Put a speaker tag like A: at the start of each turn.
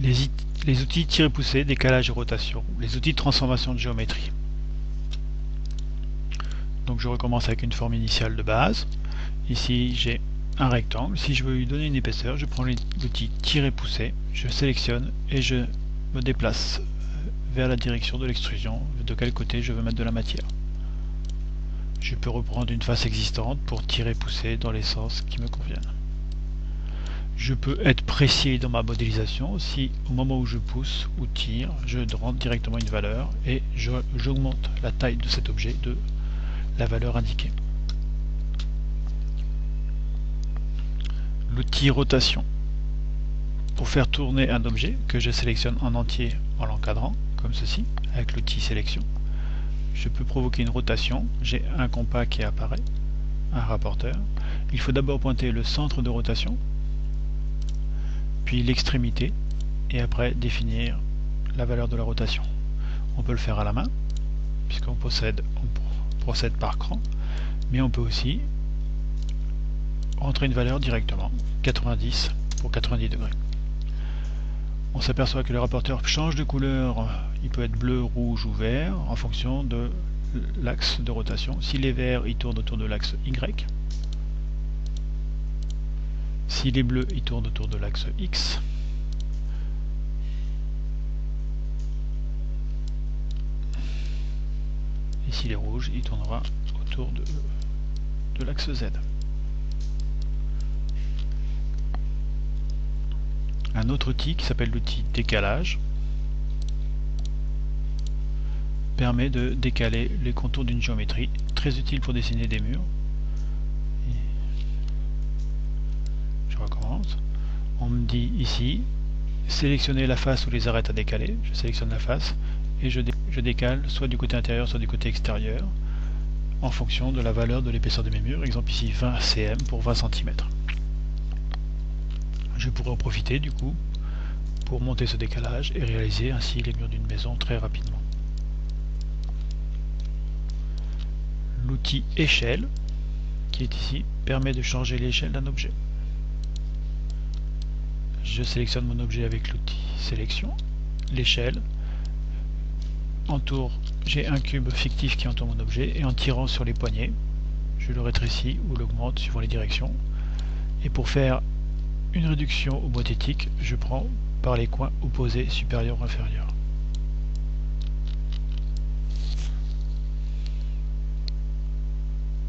A: les outils tirer-pousser, décalage et rotation, les outils de transformation de géométrie. Donc je recommence avec une forme initiale de base. Ici j'ai un rectangle. Si je veux lui donner une épaisseur, je prends l'outil tirer-pousser, je sélectionne et je me déplace vers la direction de l'extrusion, de quel côté je veux mettre de la matière. Je peux reprendre une face existante pour tirer-pousser dans les sens qui me conviennent. Je peux être précis dans ma modélisation si au moment où je pousse ou tire, je rentre directement une valeur et j'augmente la taille de cet objet de la valeur indiquée. L'outil rotation. Pour faire tourner un objet que je sélectionne en entier en l'encadrant, comme ceci, avec l'outil sélection, je peux provoquer une rotation. J'ai un compas qui apparaît, un rapporteur. Il faut d'abord pointer le centre de rotation, puis l'extrémité, et après définir la valeur de la rotation. On peut le faire à la main, puisqu'on procède par cran, mais on peut aussi rentrer une valeur directement, 90 pour 90 degrés. On s'aperçoit que le rapporteur change de couleur, il peut être bleu, rouge ou vert, en fonction de l'axe de rotation. S'il est vert, il tourne autour de l'axe Y. S'il est bleu, il tourne autour de l'axe X. Et s'il est rouge, il tournera autour de l'axe Z. Un autre outil qui s'appelle l'outil décalage permet de décaler les contours d'une géométrie, très utile pour dessiner des murs. Je recommence. On me dit ici, sélectionnez la face ou les arêtes à décaler. Je sélectionne la face et je décale soit du côté intérieur, soit du côté extérieur, en fonction de la valeur de l'épaisseur de mes murs. Exemple ici 20 cm pour 20 cm. Je pourrais en profiter du coup pour monter ce décalage et réaliser ainsi les murs d'une maison très rapidement. L'outil échelle, qui est ici, permet de changer l'échelle d'un objet. Je sélectionne mon objet avec l'outil sélection, l'échelle entoure, j'ai un cube fictif qui entoure mon objet et en tirant sur les poignées, je le rétrécis ou l'augmente suivant les directions. Et pour faire une réduction homothétique, je prends par les coins opposés supérieur ou inférieur.